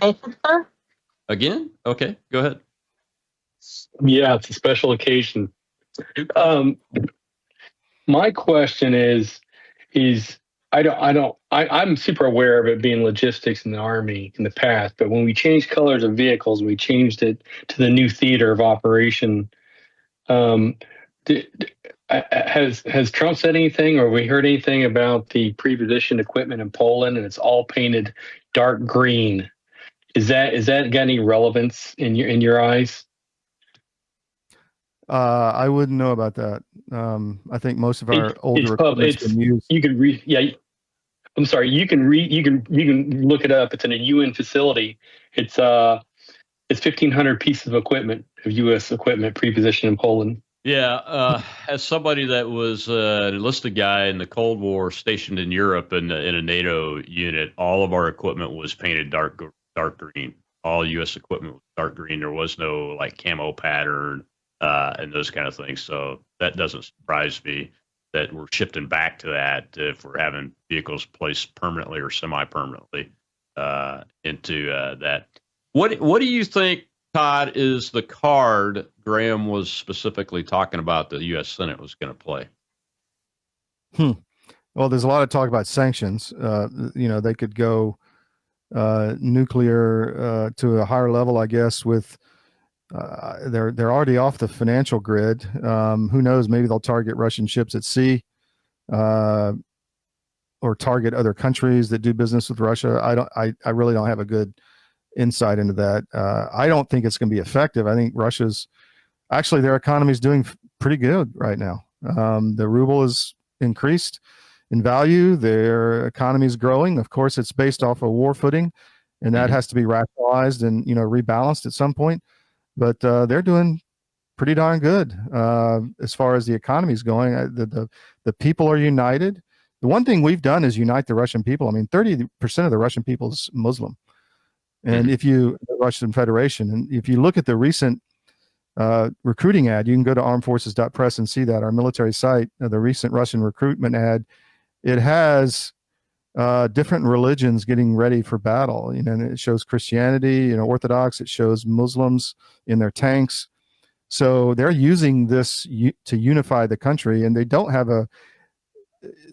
[SPEAKER 10] Sir?
[SPEAKER 5] Again? Okay, go ahead.
[SPEAKER 9] Yeah, it's a special occasion. My question is I'm super aware of it being logistics in the Army in the past, but when we changed colors of vehicles, we changed it to the new theater of operation. Has Trump said anything, or have we heard anything about the pre-positioned equipment in Poland, and it's all painted dark green? Is that got any relevance in your eyes?
[SPEAKER 1] I wouldn't know about that. I think most of our older equipment's been used.
[SPEAKER 9] You can read. Yeah, I'm sorry. You can read. You can look it up. It's in a UN facility. It's 1,500 pieces of equipment, of U.S. equipment, pre-positioned in Poland.
[SPEAKER 5] Yeah, as somebody that was an enlisted guy in the Cold War, stationed in Europe in a NATO unit, all of our equipment was painted dark green. All U.S. equipment was dark green. There was no camo pattern and those kind of things. So that doesn't surprise me that we're shifting back to that if we're having vehicles placed permanently or semi-permanently into that. What do you think, Todd, is the card Graham was specifically talking about the U.S. Senate was going to play?
[SPEAKER 1] Well, there's a lot of talk about sanctions. They could go nuclear to a higher level, I guess, with they're already off the financial grid. Who knows? Maybe they'll target Russian ships at sea or target other countries that do business with Russia. I really don't have a good insight into that. I don't think it's going to be effective. I think Russia's actually, their economy is doing pretty good right now. The ruble is increased in value. Their economy is growing. Of course, it's based off a war footing, and that has to be rationalized and rebalanced at some point. But they're doing pretty darn good as far as the economy is going. The people are united. The one thing we've done is unite the Russian people. I mean, 30% of the Russian people is Muslim. And the Russian Federation, and if you look at the recent recruiting ad, you can go to armedforces.press and see that our military site, the recent Russian recruitment ad, it has different religions getting ready for battle. And it shows Christianity, Orthodox. It shows Muslims in their tanks. So they're using this to unify the country, and they don't have a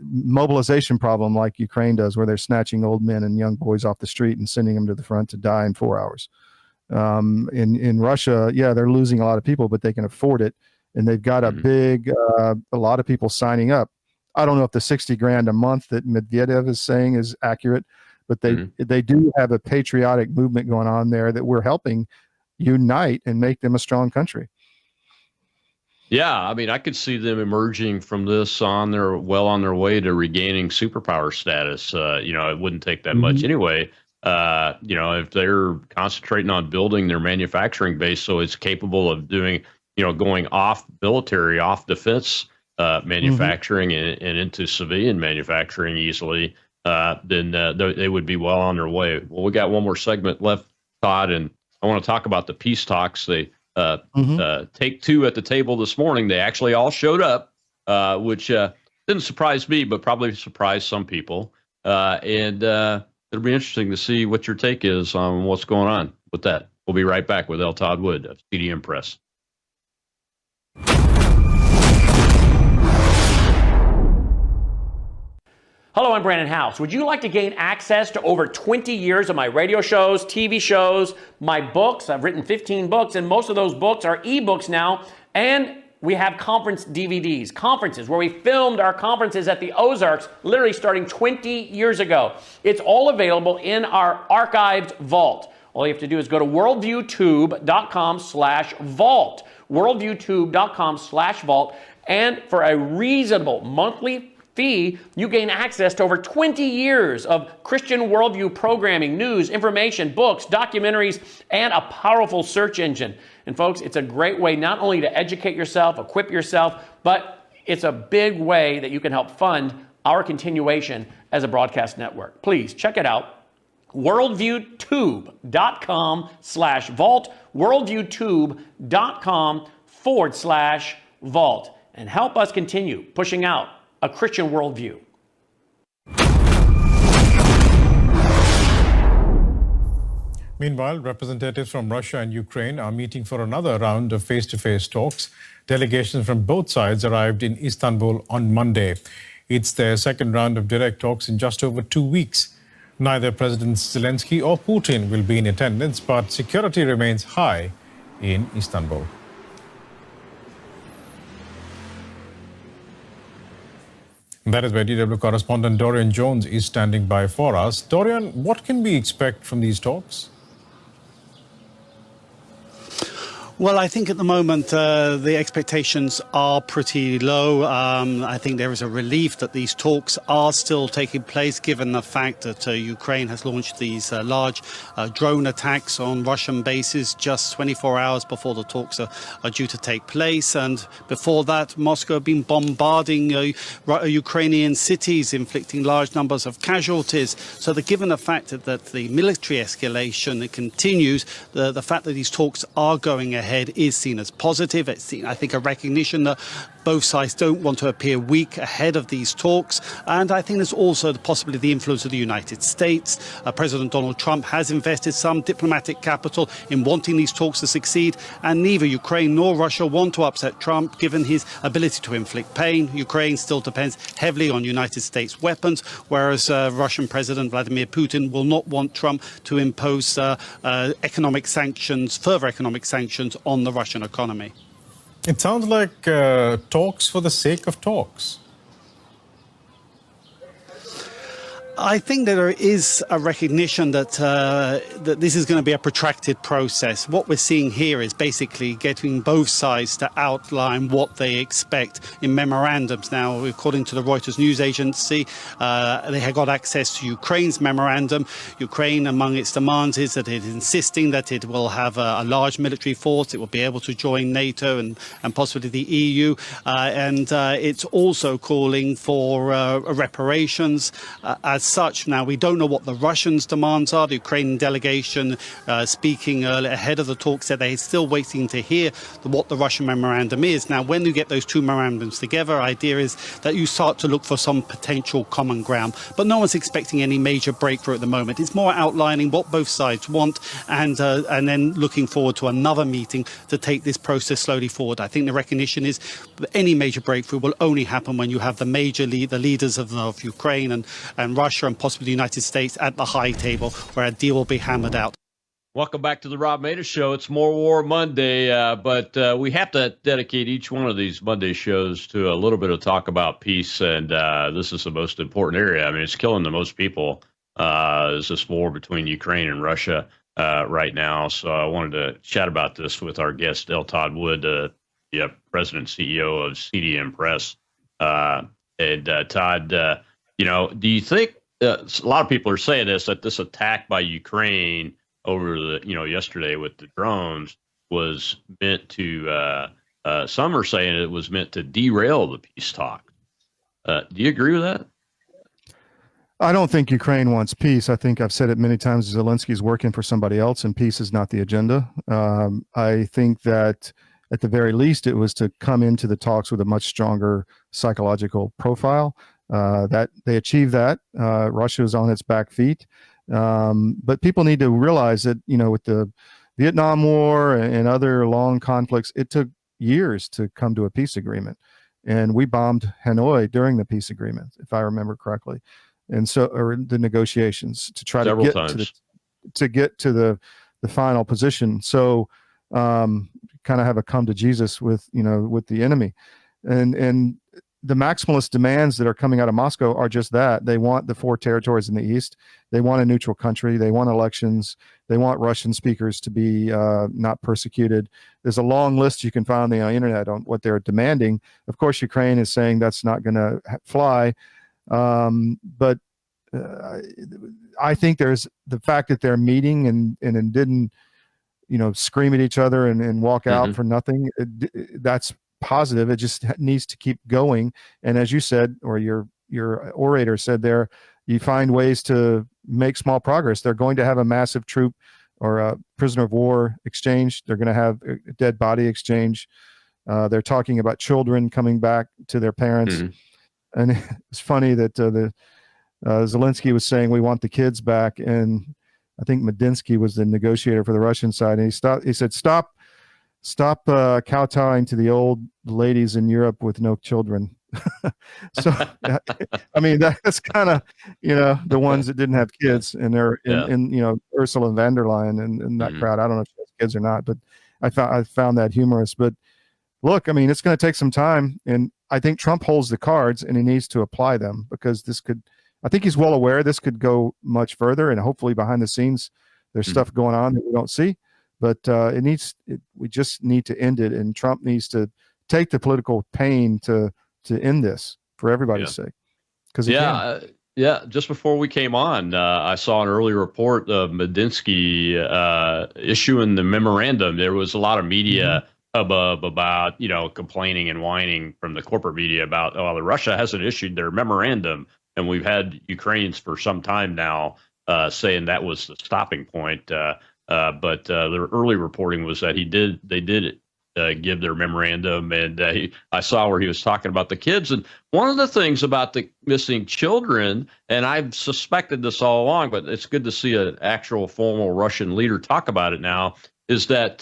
[SPEAKER 1] mobilization problem like Ukraine does, where they're snatching old men and young boys off the street and sending them to the front to die in 4 hours. In Russia, yeah, they're losing a lot of people, but they can afford it, and they've got a lot of people signing up. I don't know if the $60,000 a month that Medvedev is saying is accurate, but they do have a patriotic movement going on there that we're helping unite and make them a strong country.
[SPEAKER 5] Yeah, I mean, I could see them emerging from this on their way to regaining superpower status. It wouldn't take that much anyway. If they're concentrating on building their manufacturing base so it's capable of doing, going off military, off defense manufacturing and into civilian manufacturing easily, then they would be well on their way. Well, we got one more segment left, Todd, and I want to talk about the peace talks. They Take Two at the table this morning. They actually all showed up, which didn't surprise me, but probably surprised some people. And it'll be interesting to see what your take is on what's going on with that. We'll be right back with L. Todd Wood of CDM Press.
[SPEAKER 6] Hello, I'm Brandon House. Would you like to gain access to over 20 years of my radio shows, TV shows, my books? I've written 15 books, and most of those books are ebooks now. And we have conference DVDs, conferences where we filmed our conferences at the Ozarks, literally starting 20 years ago. It's all available in our archived vault. All you have to do is go to worldviewtube.com/vault, worldviewtube.com/vault, and for a reasonable monthly fee, you gain access to over 20 years of Christian worldview programming, news, information, books, documentaries, and a powerful search engine. And folks, it's a great way not only to educate yourself, equip yourself, but it's a big way that you can help fund our continuation as a broadcast network. Please check it out. worldviewtube.com/vault, worldviewtube.com/vault, and help us continue pushing out a Christian worldview.
[SPEAKER 10] Meanwhile, representatives from Russia and Ukraine are meeting for another round of face-to-face talks. Delegations from both sides arrived in Istanbul on Monday. It's their second round of direct talks in just over 2 weeks. Neither President Zelensky or Putin will be in attendance, but security remains high in Istanbul. That is where DW correspondent Dorian Jones is standing by for us. Dorian, what can we expect from these talks?
[SPEAKER 11] Well, I think at the moment the expectations are pretty low. I think there is a relief that these talks are still taking place, given the fact that Ukraine has launched these large drone attacks on Russian bases just 24 hours before the talks are due to take place. And before that, Moscow had been bombarding Ukrainian cities, inflicting large numbers of casualties. So given the fact that the military escalation continues, the fact that these talks are going ahead is seen as positive. It's seen, I think, a recognition that both sides don't want to appear weak ahead of these talks. And I think there's also possibly the influence of the United States. President Donald Trump has invested some diplomatic capital in wanting these talks to succeed. And neither Ukraine nor Russia want to upset Trump, given his ability to inflict pain. Ukraine still depends heavily on United States weapons, whereas Russian President Vladimir Putin will not want Trump to impose economic sanctions, further economic sanctions on the Russian economy.
[SPEAKER 10] It sounds like talks for the sake of talks.
[SPEAKER 11] I think that there is a recognition that that this is going to be a protracted process. What we're seeing here is basically getting both sides to outline what they expect in memorandums. Now, according to the Reuters news agency, they have got access to Ukraine's memorandum. Ukraine, among its demands, is that it is insisting that it will have a large military force. It will be able to join NATO and possibly the EU. And it's also calling for reparations as such. Now, we don't know what the Russians' demands are. The Ukrainian delegation speaking ahead of the talk said they're still waiting to hear what the Russian memorandum is. Now, when you get those two memorandums together, the idea is that you start to look for some potential common ground. But no one's expecting any major breakthrough at the moment. It's more outlining what both sides want and then looking forward to another meeting to take this process slowly forward. I think the recognition is that any major breakthrough will only happen when you have the leaders of Ukraine and Russia and possibly the United States at the high table where a deal will be hammered out.
[SPEAKER 5] Welcome back to the Rob Maida Show. It's More War Monday, but we have to dedicate each one of these Monday shows to a little bit of talk about peace, and this is the most important area. I mean, it's killing the most people, is this war between Ukraine and Russia right now. So I wanted to chat about this with our guest, L. Todd Wood, the president and CEO of CDM Press. And Todd, do you think a lot of people are saying that this attack by Ukraine over yesterday with the drones was meant to, some are saying it was meant to derail the peace talk. Do you agree with that?
[SPEAKER 1] I don't think Ukraine wants peace. I think I've said it many times. Zelensky's working for somebody else, and peace is not the agenda. I think that at the very least, it was to come into the talks with a much stronger psychological profile. That they achieved that. Russia is on its back feet, but people need to realize that with the Vietnam War and other long conflicts, it took years to come to a peace agreement, and we bombed Hanoi during the peace agreement, if I remember correctly. And so, or the negotiations to try
[SPEAKER 5] Several
[SPEAKER 1] to get to the final position. So, kind of have a come to Jesus with the enemy, and the maximalist demands that are coming out of Moscow are just that. They want the 4 territories in the east. They want a neutral country. They want elections. They want Russian speakers to be not persecuted. There's a long list you can find on the internet on what they're demanding. Of course, Ukraine is saying that's not going to fly. But I think there's the fact that they're meeting and didn't, scream at each other and walk out for nothing. That's positive. It just needs to keep going. And as you said, or your orator said there, you find ways to make small progress. They're going to have a massive troop or a prisoner of war exchange. They're going to have a dead body exchange. They're talking about children coming back to their parents. And it's funny that Zelensky was saying we want the kids back, and I think Medinsky was the negotiator for the Russian side, and he said stop kowtowing to the old ladies in Europe with no children. So I mean that's kind of the ones that didn't have kids, and they're in Ursula von der Leyen and that crowd. I don't know if she has kids or not, but I found that humorous. But look, I mean, it's going to take some time, and I think Trump holds the cards, and he needs to apply them, because I think he's well aware this could go much further, and hopefully behind the scenes there's stuff going on that we don't see. But we just need to end it, and Trump needs to take the political pain to end this for everybody's sake. Because
[SPEAKER 5] just before we came on, I saw an early report of Medinsky issuing the memorandum. There was a lot of media hubbub about, complaining and whining from the corporate media about, Russia hasn't issued their memorandum. And we've had Ukrainians for some time now saying that was the stopping point. But the early reporting was that they did give their memorandum. And I saw where he was talking about the kids. And one of the things about the missing children, and I've suspected this all along, but it's good to see an actual formal Russian leader talk about it now, is that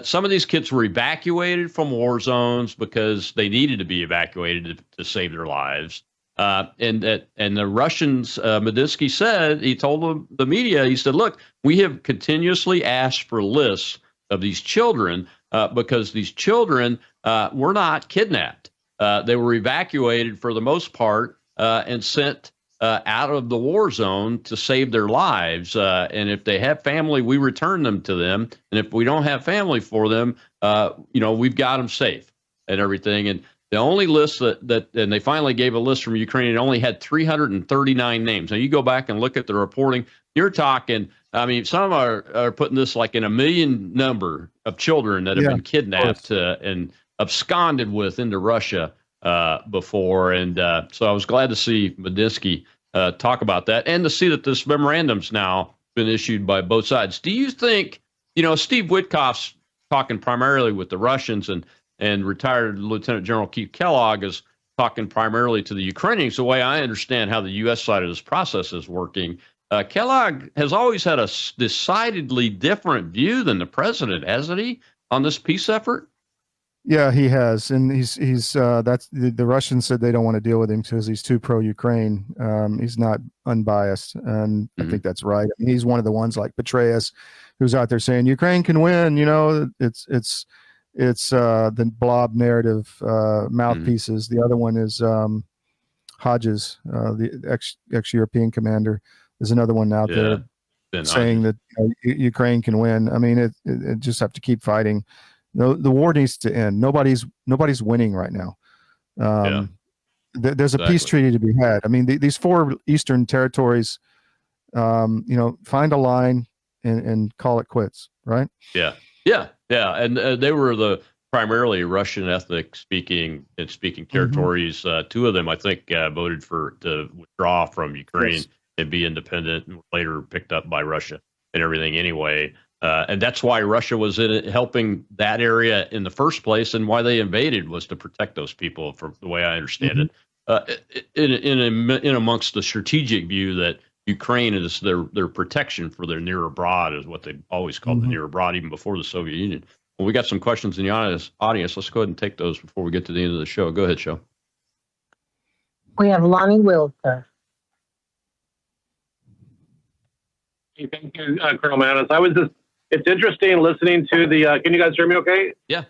[SPEAKER 5] some of these kids were evacuated from war zones because they needed to be evacuated to save their lives. And the Russians, Medinsky said, he told the media, he said, look, we have continuously asked for lists of these children because these children were not kidnapped. They were evacuated for the most part and sent out of the war zone to save their lives. And if they have family, we return them to them. And if we don't have family for them, we've got them safe and everything. And the only list that and they finally gave a list from Ukraine, it only had 339 names. Now you go back and look at the reporting, you're talking, I mean, some are putting this like in a million number of children that have been kidnapped and absconded with into Russia before. And so I was glad to see Medinsky talk about that, and to see that this memorandum's now been issued by both sides. Do you think, Steve Witkoff's talking primarily with the Russians, and retired Lieutenant General Keith Kellogg is talking primarily to the Ukrainians. The way I understand how the U.S. side of this process is working, Kellogg has always had a decidedly different view than the president, hasn't he, on this peace effort?
[SPEAKER 1] Yeah, he has, and he's that's the Russians said they don't want to deal with him because he's too pro-Ukraine. He's not unbiased, and I think that's right. I mean, he's one of the ones like Petraeus, who's out there saying Ukraine can win. It's the blob narrative mouthpieces. The other one is Hodges, the ex-European commander, is another one out there saying that Ukraine can win. I mean, it just have to keep fighting. The war needs to end. Nobody's winning right now. There's a peace treaty to be had. I mean, these 4 eastern territories, find a line and call it quits, right?
[SPEAKER 5] Yeah. And they were the primarily Russian ethnic speaking territories. Two of them, I think, voted to withdraw from Ukraine and be independent, and later picked up by Russia and everything anyway. And that's why Russia was in it, helping that area in the first place, and why they invaded was to protect those people, from the way I understand it. In amongst the strategic view that Ukraine is their protection for their near abroad, is what they always called the near abroad, even before the Soviet Union. Well, we got some questions in the audience. Let's go ahead and take those before we get to the end of the show. Go ahead, Show.
[SPEAKER 12] We have Lonnie Wilter.
[SPEAKER 13] Thank you, Colonel Mattis. It's interesting listening to the, can you guys hear me okay?
[SPEAKER 5] Yeah.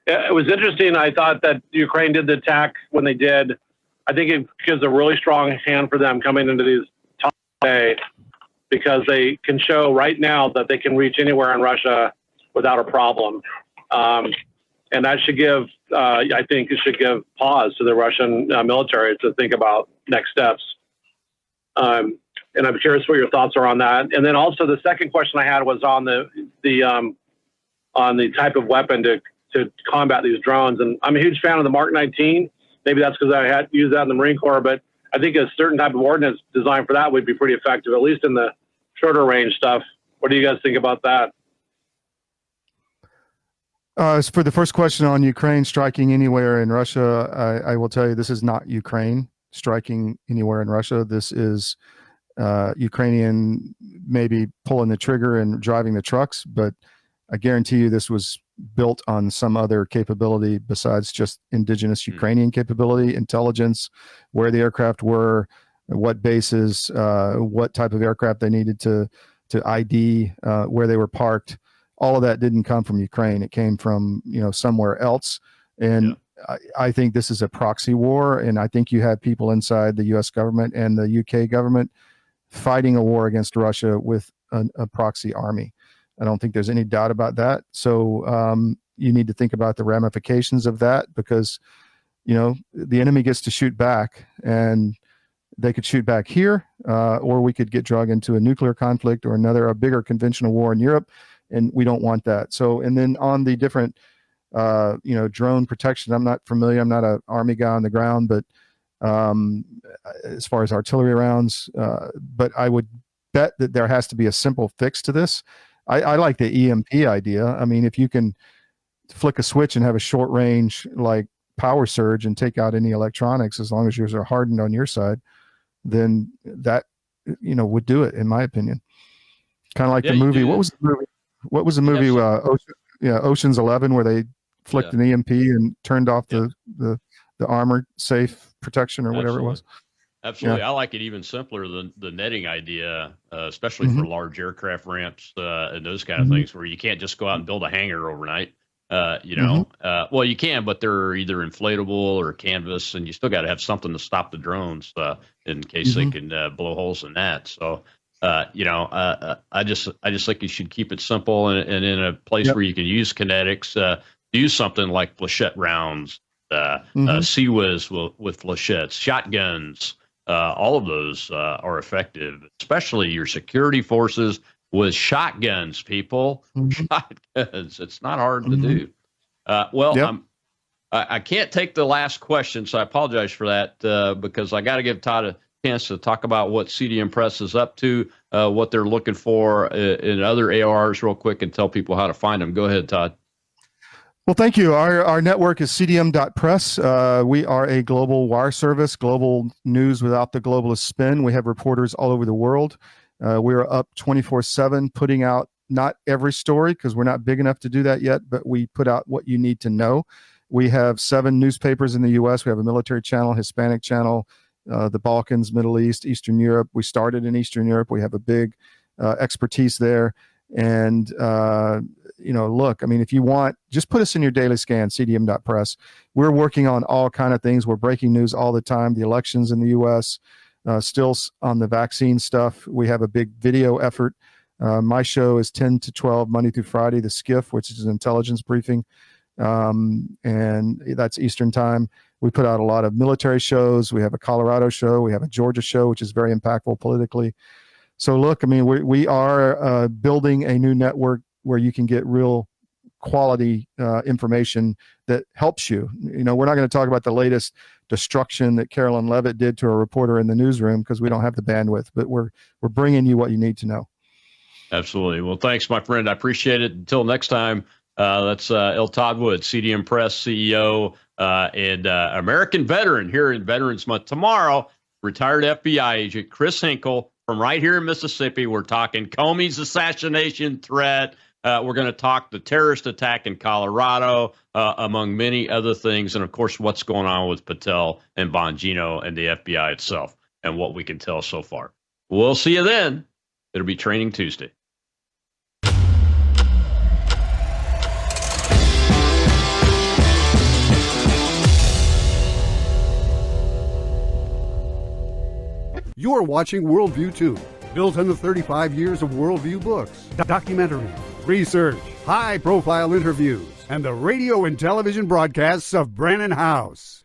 [SPEAKER 13] It was interesting. I thought that Ukraine did the attack when they did. I think it gives a really strong hand for them coming into these top days, because they can show right now that they can reach anywhere in Russia without a problem. And that should give, I think it should give pause to the Russian military to think about next steps. And I'm curious what your thoughts are on that. And then also the second question I had was on the type of weapon to combat these drones. And I'm a huge fan of the Mark 19. Maybe that's because I had used that in the Marine Corps, but I think a certain type of ordnance designed for that would be pretty effective, at least in the shorter range stuff. What do you guys think about that?
[SPEAKER 1] As for the first question on Ukraine striking anywhere in Russia, I will tell you this is not Ukraine striking anywhere in Russia. This is Ukrainian maybe pulling the trigger and driving the trucks, but I guarantee you this was built on some other capability besides just indigenous Ukrainian capability, intelligence, where the aircraft were, what bases, what type of aircraft they needed to ID, where they were parked. All of that didn't come from Ukraine. It came from, somewhere else. And I think this is a proxy war. And I think you have people inside the US government and the UK government fighting a war against Russia with a proxy army. I don't think there's any doubt about that. So you need to think about the ramifications of that, because, the enemy gets to shoot back, and they could shoot back here, or we could get dragged into a nuclear conflict or a bigger conventional war in Europe. And we don't want that. So, and then on the different, drone protection, I'm not familiar. I'm not an Army guy on the ground, but as far as artillery rounds, but I would bet that there has to be a simple fix to this. I like the EMP idea. I mean, if you can flick a switch and have a short range like power surge and take out any electronics, as long as yours are hardened on your side, then that, would do it, in my opinion. Kind of like the movie. What was the movie? Ocean's 11, where they flicked an EMP and turned off the armor safe protection or whatever it was.
[SPEAKER 5] Absolutely. I like it even simpler than the netting idea, especially for large aircraft ramps and those kind of things, where you can't just go out and build a hangar overnight. Well, you can, but they're either inflatable or canvas, and you still got to have something to stop the drones in case they can blow holes in that. So, I just think you should keep it simple, and in a place where you can use kinetics, use something like flechette rounds, CIWS with flechettes, shotguns. All of those are effective, especially your security forces with shotguns, people. Shotguns. It's not hard to do. I can't take the last question, so I apologize for that, because I got to give Todd a chance to talk about what CDM Press is up to, what they're looking for in other ARs real quick, and tell people how to find them. Go ahead, Todd.
[SPEAKER 1] Well, thank you. Our network is cdm.press. We are a global wire service, global news without the globalist spin. We have reporters all over the world. We are up 24/7, putting out not every story, because we're not big enough to do that yet, but we put out what you need to know. We have 7 newspapers in the U.S. We have a military channel, Hispanic channel, the Balkans, Middle East, Eastern Europe. We started in Eastern Europe. We have a big expertise there. And, look, I mean, if you want, just put us in your daily scan, cdm.press. We're working on all kind of things. We're breaking news all the time. The elections in the U.S., still on the vaccine stuff. We have a big video effort. My show is 10 to 12, Monday through Friday, the Skiff, which is an intelligence briefing. And that's Eastern time. We put out a lot of military shows. We have a Colorado show. We have a Georgia show, which is very impactful politically. So look, I mean, we are building a new network where you can get real quality information that helps you. You know, we're not going to talk about the latest destruction that Carolyn Levitt did to a reporter in the newsroom because we don't have the bandwidth, but we're bringing you what you need to know.
[SPEAKER 5] Absolutely. Well, thanks, my friend. I appreciate it. Until next time, that's L. Todd Wood, CDM Press CEO and American veteran here in Veterans Month. Tomorrow, retired FBI agent Chris Hinkle from right here in Mississippi. We're talking Comey's assassination threat. We're going to talk the terrorist attack in Colorado, among many other things. And, of course, what's going on with Patel and Bongino and the FBI itself and what we can tell so far. We'll see you then. It'll be Training Tuesday.
[SPEAKER 14] You are watching Worldview 2, built on the 35 years of Worldview books, documentaries, research, high-profile interviews, and the radio and television broadcasts of Brannon House.